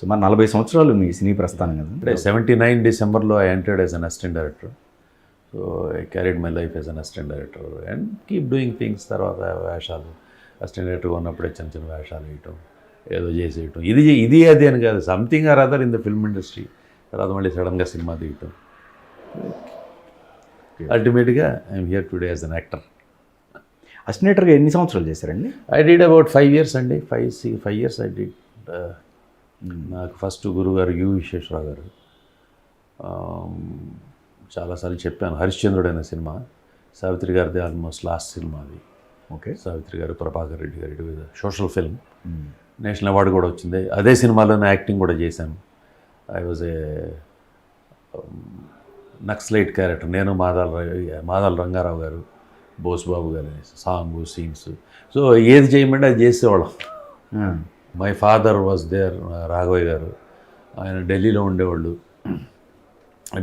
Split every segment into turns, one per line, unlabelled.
సుమారు 40 సంవత్సరాలు మీ సినీ ప్రస్థానం కదా.
అంటే 79 డిసెంబర్లో I entered as an assistant director. So I carried my life as an assistant director and keep doing things. తర్వాత వేషాలు అసిస్టెంట్ డైరెక్టర్గా ఉన్నప్పుడే చిన్న చిన్న వేషాలు వేయటం, ఏదో చేసేయటం, ఇది అది అని కాదు, something or other in the film industry. తర్వాత మళ్ళీ సడన్గా సినిమా తీయటం. అల్టిమేట్గా I'm here today as an actor.
అసిస్టెంట్గా ఎన్ని సంవత్సరాలు చేశారండి?
ఐ డిడ్ అబౌట్ 5 years అండి. 5 years ఐ డిడ్. నాకు ఫస్ట్ గురుగారు యు విశ్వేశ్వరరావు గారు, చాలాసార్లు చెప్పాను, హరిశ్చంద్రుడు అనే సినిమా సావిత్రి గారిది ఆల్మోస్ట్ లాస్ట్ సినిమా అది.
ఓకే.
సావిత్రి గారు, ప్రభాకర్ రెడ్డి గారు, it social film. National award కూడా వచ్చింది. అదే సినిమాలోనే యాక్టింగ్ కూడా చేశాను. I was a naxalite character. నేను మాదాల రంగారావు గారు, బోస్బాబు గారు, సాంగ్ సీన్స్. సో ఏది చేయమంటే అది చేసేవాళ్ళం. My father was there, Raghavayya garu, ఆయన ఢిల్లీలో ఉండేవాళ్ళు.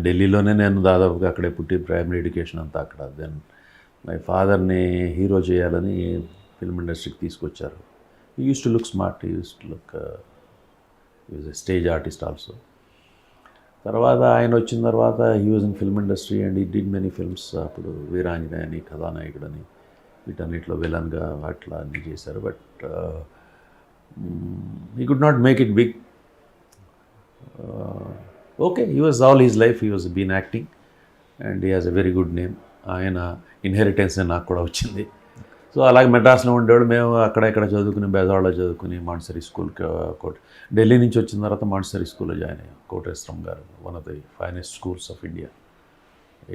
ఢిల్లీలోనే నేను దాదాపుగా అక్కడే పుట్టి ప్రైమరీ ఎడ్యుకేషన్ అంతా అక్కడ. దెన్ మై ఫాదర్ని హీరో చేయాలని ఫిల్మ్ ఇండస్ట్రీకి తీసుకొచ్చారు. He use to look smart, he use to look, he was a stage artist also. తర్వాత ఆయన వచ్చిన తర్వాత he was in film industry and he did many films. అప్పుడు వీరాంజనేయని, కథానాయకుడని, వీటన్నిటిలో విలన్గా అట్లా అన్నీ చేశారు. But he could not make it big. Okay, he was all his life, he was been acting and he has a very good name. ఆయన inheritance నాకు కూడా వచ్చింది. సో అలాగే మెడ్రాస్లో ఉండేవాడు. మేము అక్కడ ఇక్కడ చదువుకుని, బెజవాడలో చదువుకుని, మాంటిసరీ స్కూల్కి ఢిల్లీ నుంచి వచ్చిన తర్వాత మాంటిసరీ స్కూల్లో జాయిన్ అయ్యాం. కోటేశ్వరం గారు, one of the finest schools of India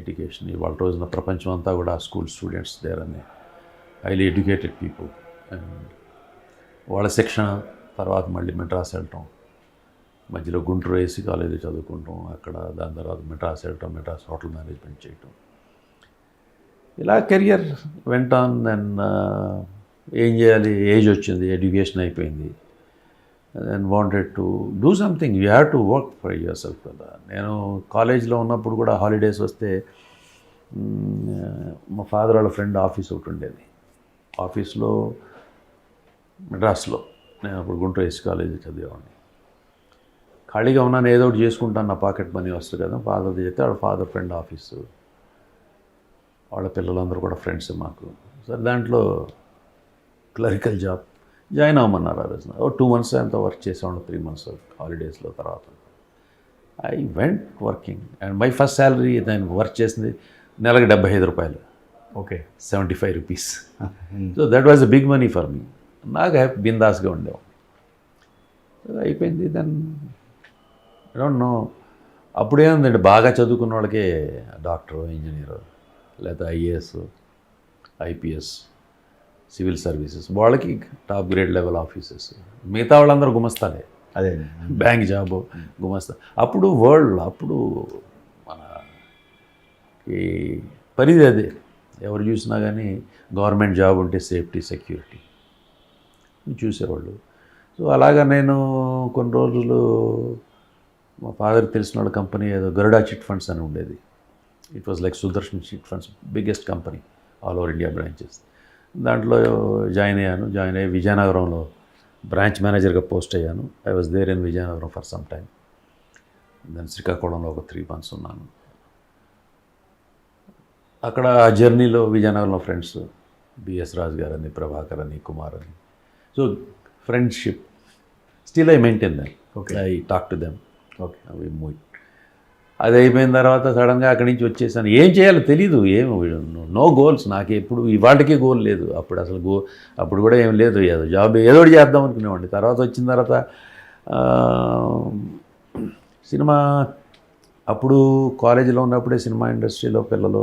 education. ఇవాళ రోజున ప్రపంచం అంతా కూడా స్కూల్ స్టూడెంట్స్ దేర్ అని, హైలీ ఎడ్యుకేటెడ్ పీపుల్. అండ్ వాళ్ళ శిక్షణ తర్వాత మళ్ళీ మెడ్రాస్ వెళ్ళటం, మధ్యలో గుంటూరు ఏసీ కాలేజీ చదువుకుంటాం అక్కడ, దాని తర్వాత మెడ్రాస్ వెళ్ళటం, మెడ్రాస్ హోటల్ మేనేజ్మెంట్ చేయటం, ఇలా కెరియర్ వెంట ఆన్. దెన్ ఏం చేయాలి, ఏజ్ వచ్చింది, ఎడ్యుకేషన్ అయిపోయింది. Then wanted to do something, you have to work for yourself కదా. నేను కాలేజ్లో ఉన్నప్పుడు కూడా హాలిడేస్ వస్తే మా ఫాదర్ వాళ్ళ ఫ్రెండ్ ఆఫీస్ ఒకటి ఉండేది. ఆఫీస్లో మెడ్రాస్లో, నేను అప్పుడు గుంటూరు ఎస్సీ కాలేజీ చదివేవాడిని. ఖాళీగా ఉన్నాను, ఏదో ఒకటి చేసుకుంటాను, నా పాకెట్ మనీ వస్తుంది కదా. ఫాదర్ చెప్తే వాళ్ళ ఫాదర్ ఫ్రెండ్ ఆఫీసు, వాళ్ళ పిల్లలందరూ కూడా ఫ్రెండ్స్ మాకు. సరే దాంట్లో క్లరికల్ జాబ్ జాయిన్ అవ్వమన్నారు ఆ రోజున. 2 months అంతా వర్క్ చేసేవాడు, 3 months హాలిడేస్లో. తర్వాత I went working and my first salary నేను వర్క్ చేసింది నెలకు 75 రూపాయలు.
Okay.
75 rupees. So that was a big money for me. నాకు బిందాస్గా ఉండేవాడు. అయిపోయింది. దెన్ ఐ డోంట్ నో, అప్పుడేముందండి, బాగా చదువుకున్న వాళ్ళకే డాక్టర్, ఇంజనీర్, లేదా ఐఏఎస్, ఐపీఎస్, సివిల్ సర్వీసెస్, వాళ్ళకి టాప్ గ్రేడ్ లెవెల్ ఆఫీసెస్. మిగతా వాళ్ళందరూ గుమస్తాలే.
అదే
బ్యాంక్ జాబు, గుమస్తా. అప్పుడు వరల్డ్, అప్పుడు మన ఈ పరిధి అదే. ఎవరు చూసినా కానీ గవర్నమెంట్ జాబ్ ఉంటే సేఫ్టీ, సెక్యూరిటీ చూసేవాళ్ళు. సో అలాగా నేను కొన్ని రోజులు మా ఫాదర్కి తెలిసిన వాళ్ళ కంపెనీ ఏదో గరుడా చిట్ ఫండ్స్ అని ఉండేది. It was like Sudarshan chit funds, biggest company, all over India branches. దాంట్లో జాయిన్ అయ్యి విజయనగరంలో బ్రాంచ్ మేనేజర్గా పోస్ట్ అయ్యాను. I was there in Vizianagaram for some time. Then శ్రీకాకుళంలో ఒక 3 months ఉన్నాను. అక్కడ ఆ జర్నీలో విజయనగరంలో ఫ్రెండ్స్, బిఎస్ రాజు గారని, ప్రభాకర్ అని, కుమార్ అని. So friendship still I maintain them. Okay. I talk to them. Okay. అవి మూవ్. అది అయిపోయిన తర్వాత సడన్గా అక్కడి నుంచి వచ్చేసాను. ఏం చేయాలో తెలీదు, నో గోల్స్. నాకు ఎప్పుడు ఇవాళకి గోల్ లేదు. అప్పుడు అసలు అప్పుడు కూడా ఏం లేదు. ఏదో జాబ్ ఏదో ఒకటి చేద్దాం అనుకునేవాడిని. తర్వాత వచ్చిన తర్వాత సినిమా, అప్పుడు కాలేజీలో ఉన్నప్పుడే సినిమా ఇండస్ట్రీలో పిల్లలు,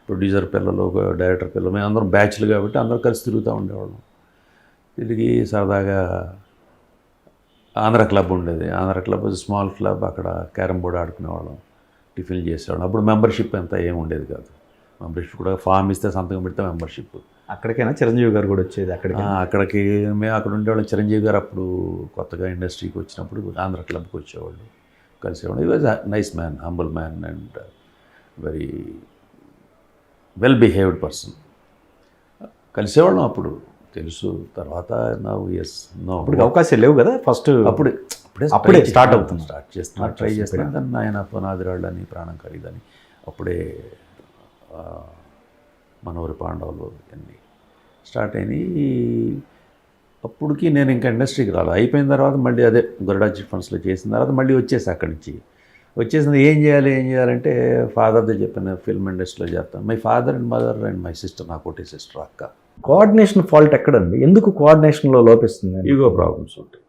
ప్రొడ్యూసర్ పిల్లలు, డైరెక్టర్ పిల్లలు, మేము అందరం బ్యాచ్లు కాబట్టి అందరం కలిసి తిరుగుతూ ఉండేవాళ్ళం. తిరిగి సరదాగా ఆంధ్ర క్లబ్ ఉండేది. ఆంధ్ర క్లబ్ స్మాల్ క్లబ్, అక్కడ క్యారమ్ బోర్డ్ ఆడుకునేవాళ్ళం, టిఫిన్లు చేసేవాళ్ళం. అప్పుడు మెంబర్షిప్ అంతా ఏమి ఉండేది కాదు. మెంబర్షిప్ కూడా ఫామ్ ఇస్తే సంతకం పెడితే మెంబర్షిప్.
అక్కడికైనా చిరంజీవి గారు కూడా వచ్చేది
అక్కడికి. మేము అక్కడ ఉండేవాళ్ళం. చిరంజీవి గారు అప్పుడు కొత్తగా ఇండస్ట్రీకి వచ్చినప్పుడు ఆంధ్ర క్లబ్కి వచ్చేవాళ్ళు, కలిసేవాళ్ళు. He was nice man, humble man and very well behaved person. కలిసేవాళ్ళం అప్పుడు, తెలుసు. తర్వాత నౌ ఎస్ నో,
అప్పుడు అవకాశాలు లేవు కదా. ఫస్ట్ అప్పుడు అప్పుడే స్టార్ట్ అవుతుంది.
స్టార్ట్ చేస్తున్నారు, ట్రై చేస్తున్నారు. దాన్ని ఆయన పునాదిరాళ్ళని, ప్రాణం ఖరీదని అప్పుడే మనోరి పాండవులు ఇవన్నీ స్టార్ట్ అయినాయి. అప్పటికి నేను ఇంకా ఇండస్ట్రీకి రాలేదు. అయిపోయిన తర్వాత మళ్ళీ అదే గరుడా చిట్ ఫండ్స్లో చేసిన తర్వాత మళ్ళీ వచ్చేసి అక్కడి నుంచి వచ్చేసింది. ఏం చేయాలంటే ఫాదర్తో చెప్పిన ఫిల్మ్ ఇండస్ట్రీలో చేస్తాను. My father and mother and my sister, నాకు ఒకటి సిస్టర్ అక్క.
కోఆర్డినేషన్ ఫాల్ట్ ఎక్కడండి? ఎందుకు కోఆర్డినేషన్లో లోపిస్తుంది?
ఈగో ప్రాబ్లమ్స్ ఉంటాయి.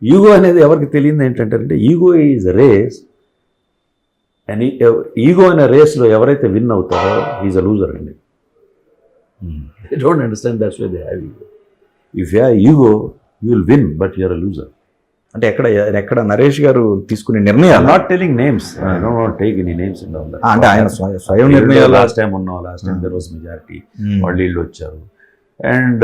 ఈగో అనేది ఎవరికి తెలియదు ఏంటంటే, ego is race and ego అనే రేస్లో ఎవరైతే విన్ అవుతారో ఈజ్ అ లూజర్ అండి. They don't understand that's why they have ego. If you have ego, you will win, but you are a loser.
అంటే ఎక్కడ నరేష్ గారు తీసుకునే నిర్ణయాలు?
I'm not telling names. I don't want to take any names in all that.
అంటే ఆయన స్వయం నిర్ణయాలు.
Last time there was majority. వాళ్ళు వీళ్ళు వచ్చారు. అండ్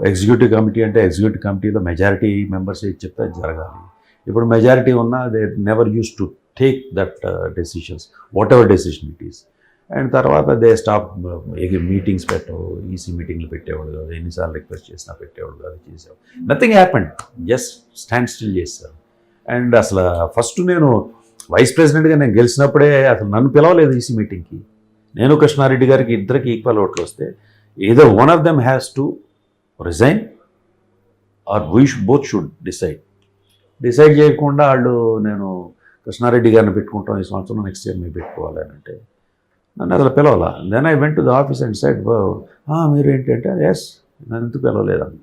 ఎగ్జిక్యూటివ్ కమిటీ అంటే ఎగ్జిక్యూటివ్ కమిటీలో మెజారిటీ మెంబర్స్ ఏది చెప్తే అది జరగాలి. ఇప్పుడు మెజారిటీ ఉన్నా they never use to take that decisions, what ever decision it is. And తర్వాత దే స్టాప్ మీటింగ్స్ పెట్టవు, ఈసీ మీటింగ్లు పెట్టేవాడు కాదు, ఎన్నిసార్లు రిక్వెస్ట్ చేసినా పెట్టేవాడు కాదు, చేసేవాడు. Nothing happened, just stand still చేస్తారు. అండ్ అసలు ఫస్ట్ నేను వైస్ ప్రెసిడెంట్గా నేను గెలిచినప్పుడే అసలు నన్ను పిలవలేదు ఈసీ మీటింగ్కి. నేను కృష్ణారెడ్డి గారికి ఇద్దరికి ఈక్వల్ ఓట్లు వస్తే either one of them has to resign or we both should decide చేయకుండా వాళ్ళు నేను కృష్ణారెడ్డి గారిని పెట్టుకుంటాం ఈ సంవత్సరం, నెక్స్ట్ ఇయర్ మీరు పెట్టుకోవాలి అని అంటే నన్ను అసలు పిలవాల. Then I went to the office and side మీరు ఏంటంటే ఎస్ నన్ను ఎందుకు పిలవలేదని.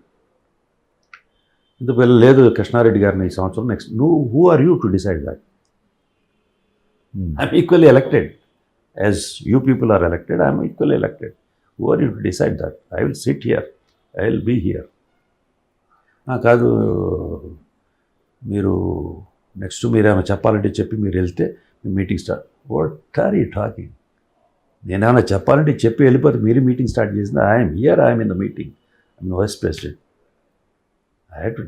ఎందుకు పిలవలేదు కృష్ణారెడ్డి గారిని ఈ సంవత్సరం, నెక్స్ట్ నువ్వు who are you to decide that? I'm equally elected as you people are elected, I'm equally elected. Who are you to decide that? I will sit here. I will be here. కాదు మీరు next మీరు ఏమైనా చెప్పాలంటే చెప్పి మీరు వెళ్తే meeting start. What are you talking? నేనేమైనా చెప్పాలంటే చెప్పి వెళ్ళిపోతే మీరు మీటింగ్ స్టార్ట్ చేసింది. I'm here, I'm in the meeting, I'm vice president. I had to.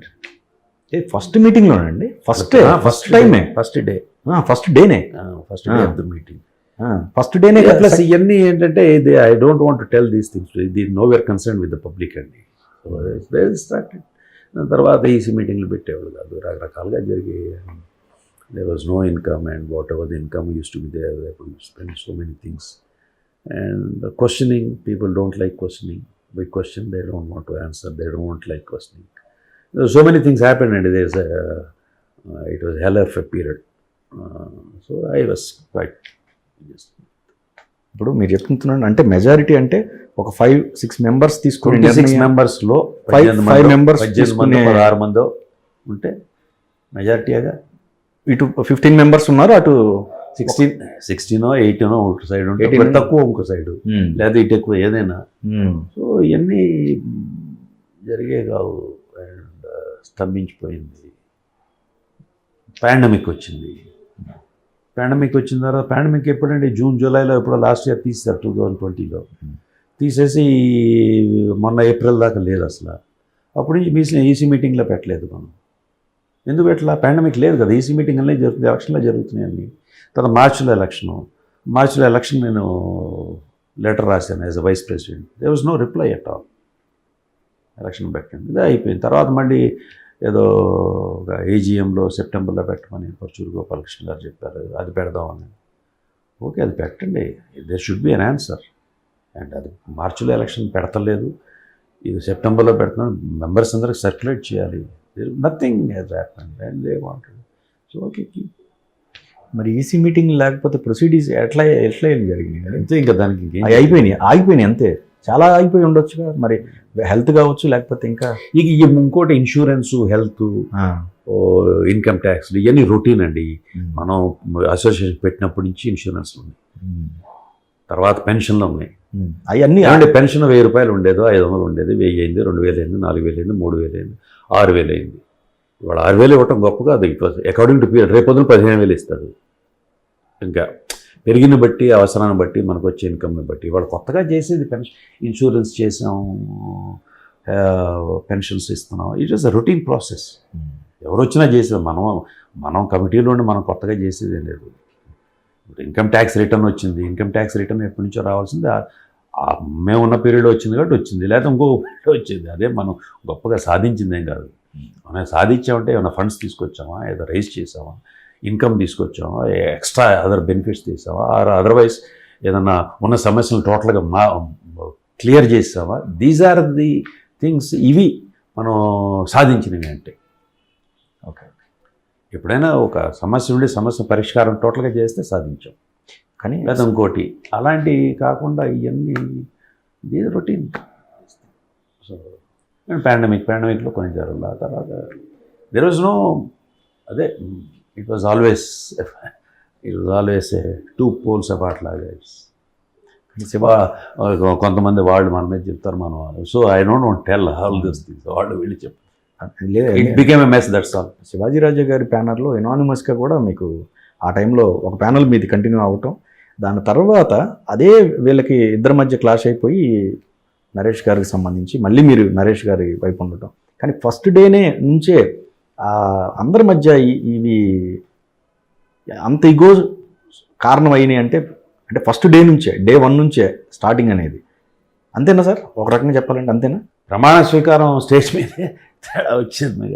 First మీటింగ్లోనండి? ఫస్ట్ టైమే? ఫస్ట్ డేనే?
First day of the meeting.
First డేనే.
ప్లస్ ఇవన్నీ ఏంటంటే I don't want to tell these things, ఇది nowhere concern with the public అండి. So started. దాని తర్వాత ఈసీ మీటింగ్లు పెట్టేవాళ్ళు కాదు, రకరకాలుగా జరిగే. There was no income and whatever the income uses to be there, they could spend so many things. And questioning, people don't like questioning. Big question, they don't want to answer, they don't like questioning. So many things happen and it was hell of a period. So I was quiet.
ఇప్పుడు మీరు చెప్తున్నాను అంటే majority అంటే ఒక 5-6 members తీసుకుని
26 మెంబర్స్లో
5 members
16 మందో ఉంటే మెజారిటీగా.
ఇటు 15 మెంబర్స్ ఉన్నారు, అటు
16 18 ఒక సైడ్ ఉంటే, తక్కువ ఇంకో సైడు, లేదా ఇటు ఎక్కువ ఏదైనా. సో ఇవన్నీ జరిగే కావు. అండ్ స్తంభించిపోయింది. పాండమిక్ వచ్చింది. పాండమిక్ వచ్చిన తర్వాత, పాండమిక్ ఎప్పుడంటే జూన్ జూలైలో ఎప్పుడో లాస్ట్ ఇయర్ తీసేశారు, 2020లో తీసేసి మొన్న ఏప్రిల్ దాకా లేదు అసలు. అప్పటి నుంచి ఈసీ మీటింగ్లో పెట్టలేదు మనం. ఎందుకు పెట్టలా? పాండమిక్ లేదు కదా, ఈసీ మీటింగ్ అన్నీ జరుగుతుంది, ఎలక్షన్లో జరుగుతున్నాయి అన్నీ. తర్వాత మార్చిలో ఎలక్షన్ నేను లెటర్ రాశాను as a vice president. There was no reply at all. Election పెట్టండి, ఇదే అయిపోయింది. తర్వాత మళ్ళీ ఏదో ఒక ఏజీఎంలో సెప్టెంబర్లో పెట్టమని పరచూరు గోపాలకృష్ణ గారు చెప్పారు, అది పెడదామని. ఓకే, అది పెట్టండి, there should be an answer. And అది మార్చిలో ఎలక్షన్ పెడతలేదు, ఇది సెప్టెంబర్లో పెడుతున్నాం, మెంబర్స్ అందరికి సర్క్యులేట్ చేయాలి. Nothing has happened and they wanted. So okay.
మరి ఈసీ మీటింగ్ లేకపోతే ప్రొసీడింగ్స్ ఎట్లా ఏం జరిగినాయి?
అంతే, ఇంకా దానికి
ఆగిపోయినాయి అంతే. చాలా ఆగిపోయి ఉండొచ్చుగా మరి, హెల్త్ కావచ్చు, లేకపోతే ఇంకా
ఇంకోటి ఇన్సూరెన్స్, హెల్త్, ఇన్కమ్ ట్యాక్స్, ఇవన్నీ రొటీన్ అండి. మనం అసోసియేషన్ పెట్టినప్పటి నుంచి ఇన్సూరెన్స్లు ఉన్నాయి, తర్వాత పెన్షన్లు ఉన్నాయి.
అవన్నీ
అంటే పెన్షన్ 1000 రూపాయలు ఉండేదో, 500 ఉండేది, 1000 అయింది, 2000 అయింది, 4000 అయింది, 3000 అయింది, 6000 అయింది. ఇవాళ 6000 ఇవ్వటం గొప్ప కాదు. It was according to period. రేపొద్దున 15000 ఇస్తారు. ఇంకా పెరిగిన బట్టి, అవసరాన్ని బట్టి, మనకు వచ్చే ఇన్కమ్ని బట్టి. ఇవాళ కొత్తగా చేసేది ఇన్సూరెన్స్ చేసాం, పెన్షన్స్ ఇస్తున్నాం. It is a routine process. ఎవరు వచ్చినా చేసేది. మనం కమిటీలో ఉండి మనం కొత్తగా చేసేది లేదు. ఇన్కమ్ ట్యాక్స్ రిటర్న్ వచ్చింది, ఇన్కమ్ ట్యాక్స్ రిటర్న్ ఎప్పటి నుంచో రావాల్సింది, మేమున్న పీరియడ్ వచ్చింది కాబట్టి వచ్చింది, లేకపోతే ఇంకో పీరియడ్ వచ్చింది. అదే మనం గొప్పగా సాధించిందేం కాదు. మనం సాధించామంటే ఏమైనా ఫండ్స్ తీసుకొచ్చామా, ఏదో రైజ్ చేసామా, ఇన్కమ్ తీసుకొచ్చామా, ఎక్స్ట్రా అదర్ బెనిఫిట్స్ తీసామా, ఆర్ అదర్వైజ్ ఏదన్నా ఉన్న సమస్యలను టోటల్గా క్లియర్ చేసామా, దీస్ ఆర్ ది థింగ్స్. ఇవి మనం సాధించినవి అంటే.
ఓకే.
ఎప్పుడైనా ఒక సమస్య ఉండి సమస్య పరిష్కారం టోటల్గా చేస్తే సాధించాం.
కానీ
లేదా ఇంకోటి అలాంటివి కాకుండా ఇవన్నీ ఇది రొటీన్. సో పాండమిక్లో కొన్ని జరగల, తర్వాత దెర్ వాజ్ నో, అదే it was always two poles apart లాగా. శివ కొంతమంది వాళ్ళు మన మీద చెప్తారు, మనం so I don't want tell all this things. వాళ్ళు వెళ్ళి చెప్పారు, it became a mess, that's all.
Shivaji Raja గారి ప్యానర్లో ఎనానిమస్గా కూడా మీకు ఆ టైంలో ఒక ప్యానల్ మీది కంటిన్యూ అవ్వటం, దాని తర్వాత అదే వీళ్ళకి ఇద్దరి మధ్య క్లాష్ అయిపోయి నరేష్ గారికి సంబంధించి మళ్ళీ మీరు నరేష్ గారి వైపు ఉండటం. కానీ ఫస్ట్ డేనే నుంచే అందరి మధ్య ఇవి అంత ఇగో కారణం అయినాయి అంటే ఫస్ట్ డే నుంచే, డే 1 నుంచే స్టార్టింగ్ అనేది. అంతేనా సార్? ఒక రకంగా చెప్పాలంటే అంతేనా?
ప్రమాణ స్వీకారం స్టేజ్ మీదే తేడా వచ్చింది.